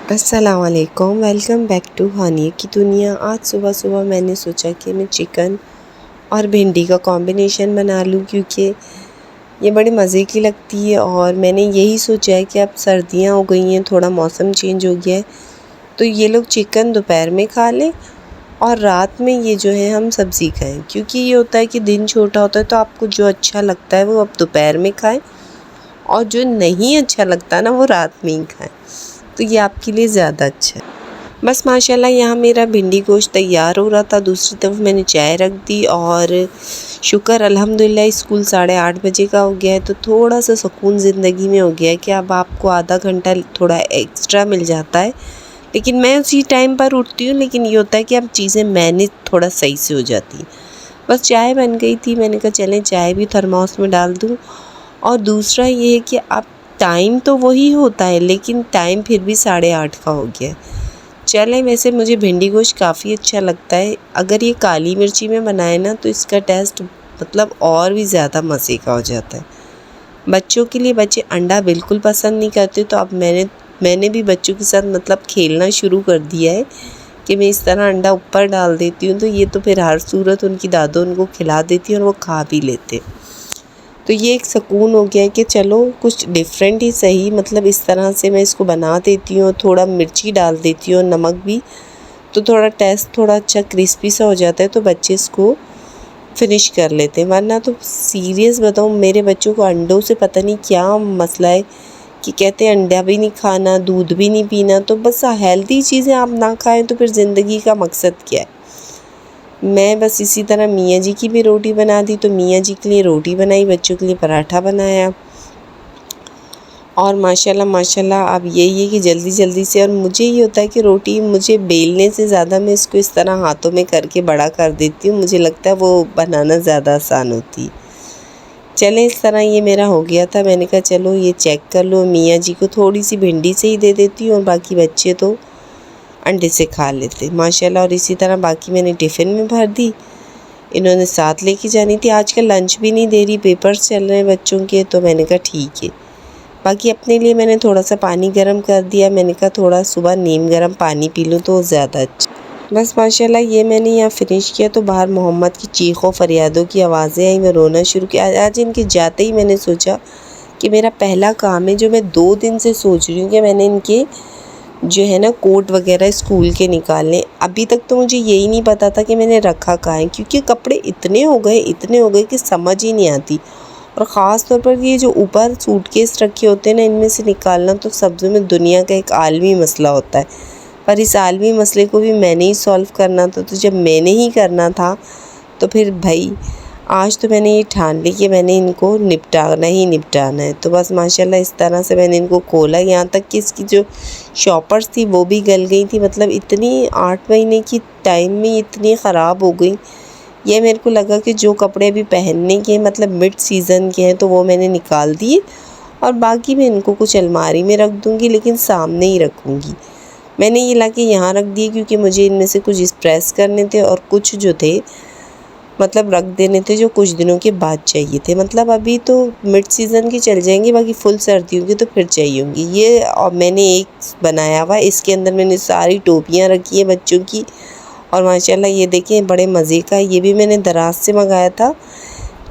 अस्सलाम वालेकुम, welcome back to हानिया की दुनिया। आज सुबह सुबह मैंने सोचा कि मैं चिकन और भिंडी का कॉम्बिनेशन बना लूँ, क्योंकि ये बड़ी मज़े की लगती है। और मैंने यही सोचा है कि अब सर्दियाँ हो गई हैं, थोड़ा मौसम चेंज हो गया है, तो ये लोग चिकन दोपहर में खा लें और रात में ये जो है हम सब्ज़ी खाएं। क्योंकि ये होता है कि दिन छोटा होता है, तो आपको जो अच्छा लगता है वो आप दोपहर में खाएं और जो नहीं अच्छा लगता ना वो रात में ही खाएं, तो ये आपके लिए ज़्यादा अच्छा है। बस माशाल्लाह यहाँ मेरा भिंडी गोश्त तैयार हो रहा था, दूसरी तरफ मैंने चाय रख दी और शुक्र अल्हम्दुलिल्लाह स्कूल 8:30 बजे का हो गया है, तो थोड़ा सा सुकून ज़िंदगी में हो गया है कि अब आपको आधा घंटा थोड़ा एक्स्ट्रा मिल जाता है। लेकिन मैं उसी टाइम पर उठती हूँ, लेकिन ये होता है कि अब चीज़ें मैनेज थोड़ा सही से हो जाती हैं। बस चाय बन गई थी, मैंने कहा चलें चाय भी थर्मोस में डाल दूँ। और दूसरा ये है कि अब टाइम तो वही होता है, लेकिन टाइम फिर भी 8:30 का हो गया है। चलें, वैसे मुझे भिंडी गोश्त काफ़ी अच्छा लगता है। अगर ये काली मिर्ची में बनाए ना तो इसका टेस्ट मतलब और भी ज़्यादा मज़े का हो जाता है। बच्चों के लिए बच्चे अंडा बिल्कुल पसंद नहीं करते, तो अब मैंने भी बच्चों के साथ मतलब खेलना शुरू कर दिया है कि मैं इस तरह अंडा ऊपर डाल देती हूँ, तो ये तो फिर हर सूरत उनकी दादों उनको खिला देती है और वो खा भी लेते। तो ये एक सुकून हो गया है कि चलो कुछ डिफरेंट ही सही, मतलब इस तरह से मैं इसको बना देती हूँ, थोड़ा मिर्ची डाल देती हूँ, नमक भी, तो थोड़ा टेस्ट थोड़ा अच्छा क्रिस्पी सा हो जाता है, तो बच्चे इसको फिनिश कर लेते हैं। वरना तो सीरियस बताऊँ, मेरे बच्चों को अंडों से पता नहीं क्या मसला है कि कहते हैं अंडा भी नहीं खाना, दूध भी नहीं पीना। तो बस हेल्दी चीज़ें आप ना खाएं तो फिर ज़िंदगी का मकसद क्या है। मैं बस इसी तरह मियाँ जी की भी रोटी बना दी, तो मियाँ जी के लिए रोटी बनाई, बच्चों के लिए पराठा बनाया। और माशाल्लाह माशाल्लाह अब यही है कि जल्दी जल्दी से, और मुझे ये होता है कि रोटी मुझे बेलने से ज़्यादा मैं इसको इस तरह हाथों में करके बड़ा कर देती हूँ, मुझे लगता है वो बनाना ज़्यादा आसान होती है। चलें, इस तरह ये मेरा हो गया था। मैंने कहा चलो ये चेक कर लो, मियाँ जी को थोड़ी सी भिंडी से ही दे देती हूँ और बाकी बच्चे तो अंडे से खा लेते माशाल्लाह। और इसी तरह बाकी मैंने टिफ़िन में भर दी, इन्होंने साथ लेके जानी थी। आजकल लंच भी नहीं दे रही, पेपर्स चल रहे हैं बच्चों के, तो मैंने कहा ठीक है। बाकी अपने लिए मैंने थोड़ा सा पानी गर्म कर दिया, मैंने कहा थोड़ा सुबह नीम गर्म पानी पी लूँ तो ज़्यादा अच्छा। बस माशाल्लाह ये मैंने यहाँ फ़िनिश किया, तो बाहर मोहम्मद की चीखों फरियादों की आवाज़ें आई, मैं रोना शुरू किया। आज इनके जाते ही मैंने सोचा कि मेरा पहला काम है, जो मैं 2 दिन से सोच रही हूँ कि मैंने इनके जो है ना कोट वगैरह स्कूल के निकालने। अभी तक तो मुझे यही नहीं पता था कि मैंने रखा कहाँ है, क्योंकि कपड़े इतने हो गए कि समझ ही नहीं आती। और ख़ास तौर पर ये जो ऊपर सूटकेस रखे होते हैं ना, इनमें से निकालना तो सब्ज़ों में दुनिया का एक आलमी मसला होता है। पर इस आलमी मसले को भी मैंने ही सॉल्व करना था, तो जब मैंने ही करना था तो फिर भाई आज तो मैंने ये ठान ली कि मैंने इनको निपटाना ही निपटाना है। तो बस माशाल्लाह इस तरह से मैंने इनको खोला, यहाँ तक कि इसकी जो शॉपर्स थी वो भी गल गई थी। मतलब इतनी 8 महीने की टाइम में इतनी ख़राब हो गई। ये मेरे को लगा कि जो कपड़े अभी पहनने के मतलब मिड सीज़न के हैं तो वो मैंने निकाल दिए, और बाकी मैं इनको कुछ अलमारी में रख दूँगी, लेकिन सामने ही रखूँगी। मैंने ये ला के यहाँ रख दिए क्योंकि मुझे इनमें से कुछ प्रेस करने थे और कुछ जो थे मतलब रख देने थे जो कुछ दिनों के बाद चाहिए थे। मतलब अभी तो मिड सीज़न की चल जाएंगी, बाकी फुल सर्दियों की तो फिर चाहिए होंगी। ये और मैंने एक बनाया हुआ, इसके अंदर मैंने सारी टोपियाँ रखी हैं बच्चों की। और माशाल्लाह ये देखें बड़े मज़े का, ये भी मैंने दराज से मंगाया था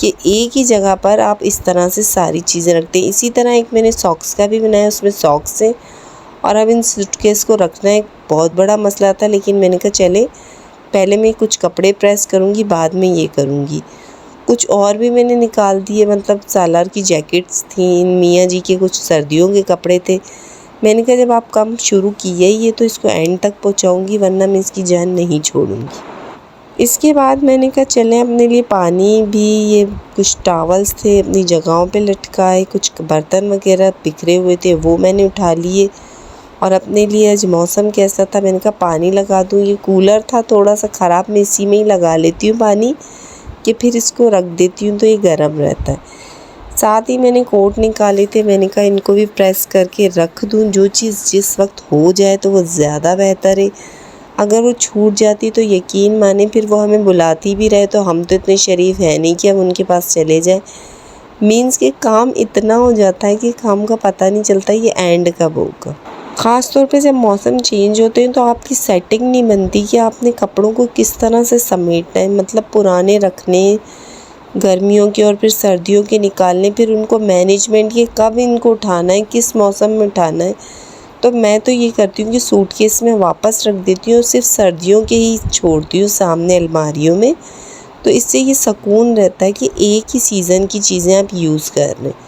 कि एक ही जगह पर आप इस तरह से सारी चीज़ें रखते हैं। इसी तरह एक मैंने सॉक्स का भी बनाया, उसमें सॉक्स हैं। और अब इन सूटकेस को रखना एक बहुत बड़ा मसला था, लेकिन मैंने कहा चले पहले मैं कुछ कपड़े प्रेस करूँगी, बाद में ये करूँगी। कुछ और भी मैंने निकाल दिए, मतलब सालार की जैकेट्स थी, मियाँ जी के कुछ सर्दियों के कपड़े थे। मैंने कहा जब आप काम शुरू किया ही है तो इसको एंड तक पहुँचाऊँगी, वरना मैं इसकी जान नहीं छोड़ूँगी। इसके बाद मैंने कहा चलें अपने लिए पानी भी, ये कुछ टॉवल्स थे अपनी जगहों पे लटकाए, कुछ बर्तन वगैरह बिखरे हुए थे वो मैंने उठा लिए। और अपने लिए आज मौसम कैसा था, मैंने कहा पानी लगा दूँ। ये कूलर था थोड़ा सा ख़राब, मैं इसी में ही लगा लेती हूँ पानी, कि फिर इसको रख देती हूँ तो ये गर्म रहता है। साथ ही मैंने कोट निकाले थे, मैंने कहा इनको भी प्रेस करके रख दूँ। जो चीज़ जिस वक्त हो जाए तो वो ज़्यादा बेहतर है। अगर वो छूट जाती तो यकीन माने फिर वो हमें बुलाती भी रहे तो हम तो इतने शरीफ हैं नहीं कि हम उनके पास चले जाएं। मीन्स के काम इतना हो जाता है कि काम का पता नहीं चलता ये एंड कब होगा। ख़ास तौर पे जब मौसम चेंज होते हैं तो आपकी सेटिंग नहीं बनती कि आपने कपड़ों को किस तरह से समेटना है, मतलब पुराने रखने, गर्मियों के और फिर सर्दियों के निकालने, फिर उनको मैनेजमेंट ये कब इनको उठाना है, किस मौसम में उठाना है। तो मैं तो ये करती हूँ कि सूटकेस में वापस रख देती हूँ और सिर्फ सर्दियों के ही छोड़ती हूँ सामने अलमारियों में। तो इससे ये सुकून रहता है कि एक ही सीज़न की चीज़ें आप यूज़ कर रहे हैं।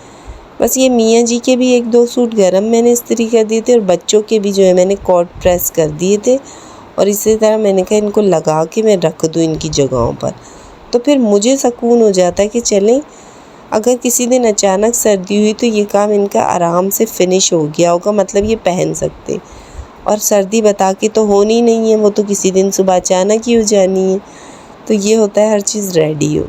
बस ये मियाँ जी के भी 1-2 सूट गरम मैंने इस्त्री कर दिए थे और बच्चों के भी जो है मैंने कॉट प्रेस कर दिए थे और इसी तरह मैंने कहा इनको लगा के मैं रख दूँ इनकी जगहों पर। तो फिर मुझे सुकून हो जाता है कि चलें, अगर किसी दिन अचानक सर्दी हुई तो ये काम इनका आराम से फिनिश हो गया होगा, मतलब ये पहन सकते। और सर्दी बता के तो होनी नहीं है, वो तो किसी दिन सुबह अचानक ही हो जानी है। तो ये होता है हर चीज़ रेडी हो।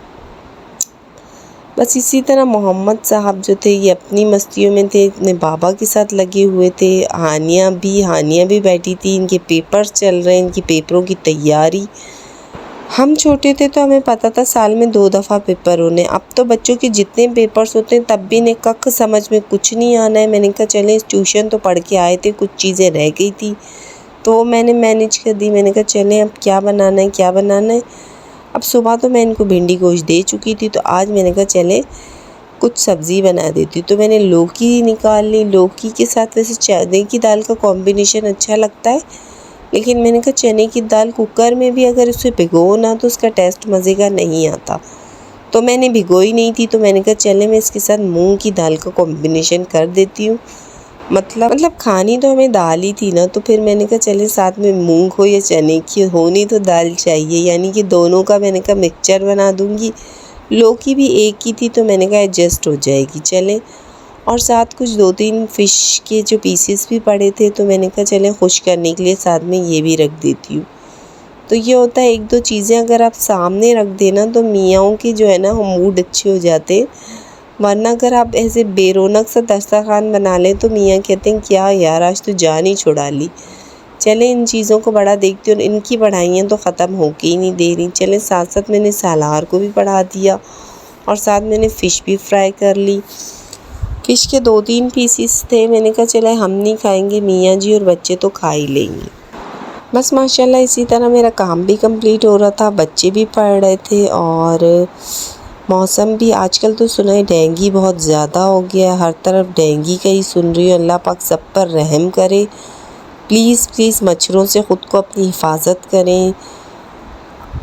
बस इसी तरह मोहम्मद साहब जो थे ये अपनी मस्तियों में थे, अपने बाबा के साथ लगे हुए थे। हानिया भी बैठी थी, इनके पेपर्स चल रहे हैं, इनकी पेपरों की तैयारी। हम छोटे थे तो हमें पता था साल में 2 दफ़ा पेपर होने। अब तो बच्चों के जितने पेपर्स होते हैं तब भी इन्हें कख समझ में कुछ नहीं आना है। मैंने कहा चलें, ट्यूशन तो पढ़ के आए थे, कुछ चीज़ें रह गई थी तो मैंने मैनेज कर दी। मैंने कहा चलें अब क्या बनाना है। अब सुबह तो मैं इनको भिंडी गोश्त दे चुकी थी तो आज मैंने कहा चले कुछ सब्ज़ी बना देती हूँ। तो मैंने लौकी निकाल ली। लौकी के साथ वैसे चने की दाल का कॉम्बिनेशन अच्छा लगता है, लेकिन मैंने कहा चने की दाल कुकर में भी अगर उसे भिगो ना तो उसका टेस्ट मज़े का नहीं आता। तो मैंने भिगोई नहीं थी तो मैंने कहा चले मैं इसके साथ मूंग की दाल का कॉम्बिनेशन कर देती हूँ। मतलब खानी तो हमें दाल ही थी ना, तो फिर मैंने कहा चले साथ में मूंग हो या चने की होनी तो दाल चाहिए, यानी कि दोनों का मैंने कहा मिक्सचर बना दूँगी। लौकी भी एक ही थी तो मैंने कहा एडजस्ट हो जाएगी चलें। और साथ कुछ 2-3 फ़िश के जो पीसेस भी पड़े थे तो मैंने कहा चलें खुश करने के लिए साथ में ये भी रख देती हूँ। तो ये होता है 1-2 चीज़ें अगर आप सामने रख देना तो मियाँओं के जो है ना मूड अच्छे हो जाते, वरना अगर आप ऐसे बेरौनक सा दस्तरखान बना लें तो मियाँ कहते हैं क्या यार आज तो जान ही छुड़ा ली। चलें इन चीज़ों को बड़ा देखती हूँ और इनकी पढ़ाइयाँ तो ख़त्म हो के ही नहीं दे रही। चलें साथ साथ मैंने सालार को भी पढ़ा दिया और साथ मैंने फ़िश भी फ्राई कर ली। फ़िश के 2-3 पीसेस थे, मैंने कहा चला हम नहीं खाएंगे, मियाँ जी और बच्चे तो खा ही लेंगे। बस माशाल्लाह इसी तरह मेरा काम भी कंप्लीट हो रहा था, बच्चे भी पढ़ रहे थे और मौसम भी आजकल तो सुना है डेंगू बहुत ज़्यादा हो गया है, हर तरफ डेंगू का ही सुन रही हूँ। अल्लाह पाक सब पर रहम करे। प्लीज़ मच्छरों से ख़ुद को अपनी हिफाजत करें।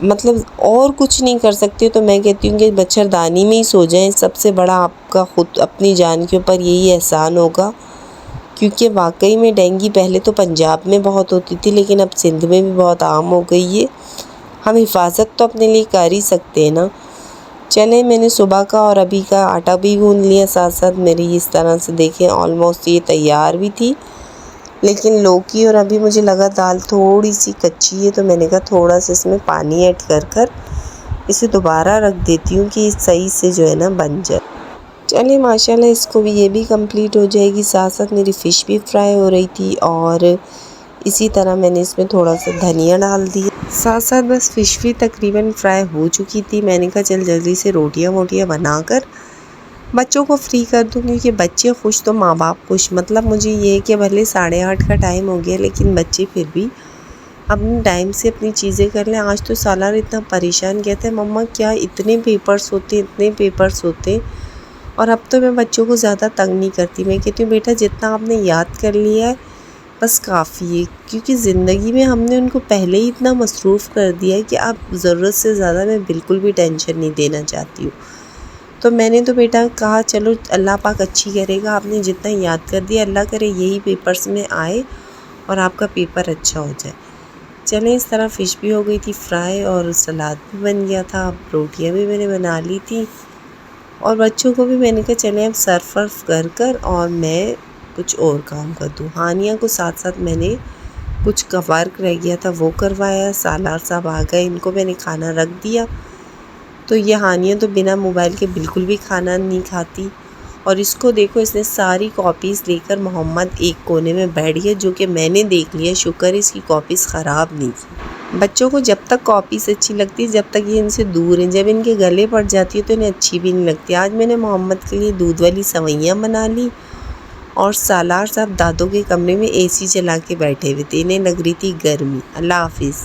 मतलब और कुछ नहीं कर सकते तो मैं कहती हूँ कि मच्छरदानी में ही सो जाएं। सबसे बड़ा आपका ख़ुद अपनी जान के ऊपर यही एहसान होगा, क्योंकि वाकई में डेंगू पहले तो पंजाब में बहुत होती थी लेकिन अब सिंध में भी बहुत आम हो गई है। हम हिफाजत तो अपने लिए कर ही सकते हैं ना। चलें मैंने सुबह का और अभी का आटा भी गूँध लिया, साथ साथ मेरी इस तरह से देखें ऑलमोस्ट ये तैयार भी थी। लेकिन लौकी और अभी मुझे लगा दाल थोड़ी सी कच्ची है तो मैंने कहा थोड़ा सा इसमें पानी ऐड कर इसे दोबारा रख देती हूँ कि सही से जो है ना बन जाए। चलिए माशाल्लाह इसको भी ये भी कंप्लीट हो जाएगी। साथ साथ मेरी फ़िश भी फ्राई हो रही थी और इसी तरह मैंने इसमें थोड़ा सा धनिया डाल दिया। साथ साथ बस फ़िश भी तकरीबन फ्राई हो चुकी थी। मैंने कहा चल जल्दी से रोटियां वोटियां बनाकर बच्चों को फ्री कर दूँ, क्योंकि बच्चे खुश तो माँ बाप खुश। मतलब मुझे ये है कि भले 8:30 का टाइम हो गया लेकिन बच्चे फिर भी अपने टाइम से अपनी चीज़ें कर लें। आज तो सालार इतना परेशान किया था, मम्मा क्या इतने पेपर्स होते। और अब तो मैं बच्चों को ज़्यादा तंग नहीं करती। मैं कहती हूँ बेटा जितना आपने याद कर लिया है बस काफ़ी है, क्योंकि ज़िंदगी में हमने उनको पहले ही इतना मसरूफ़ कर दिया है कि अब ज़रूरत से ज़्यादा मैं बिल्कुल भी टेंशन नहीं देना चाहती हूँ। तो मैंने तो बेटा कहा चलो अल्लाह पाक अच्छी करेगा, आपने जितना याद कर दिया अल्लाह करे यही पेपर्स में आए और आपका पेपर अच्छा हो जाए। चलें इस तरह फ़िश भी हो गई थी फ्राई और सलाद भी बन गया था। अब रोटियाँ भी मैंने बना ली थी और बच्चों को भी मैंने कहा चलें अब सर्व वर्व कर और मैं कुछ और काम कर दूँ। हानिया को साथ साथ मैंने कुछ का वर्क रह गया था वो करवाया। सालार साहब आ गए, इनको मैंने खाना रख दिया। तो ये हानिया तो बिना मोबाइल के बिल्कुल भी खाना नहीं खाती और इसको देखो इसने सारी कॉपीज़ लेकर मोहम्मद एक कोने में बैठ गया, जो कि मैंने देख लिया। शुक्र है इसकी कॉपीज़ ख़राब नहीं थी। बच्चों को जब तक कॉपीज़ अच्छी लगती है जब तक ये इनसे दूर हैं, जब इनके गले पड़ जाती है तो इन्हें अच्छी भी नहीं लगती। आज मैंने मोहम्मद के लिए दूध वाली सवैयाँ बना ली और सालार साहब दादों के कमरे में एसी चला के बैठे हुए थे, इन्हें लग रही थी गर्मी। अल्लाह हाफिज़।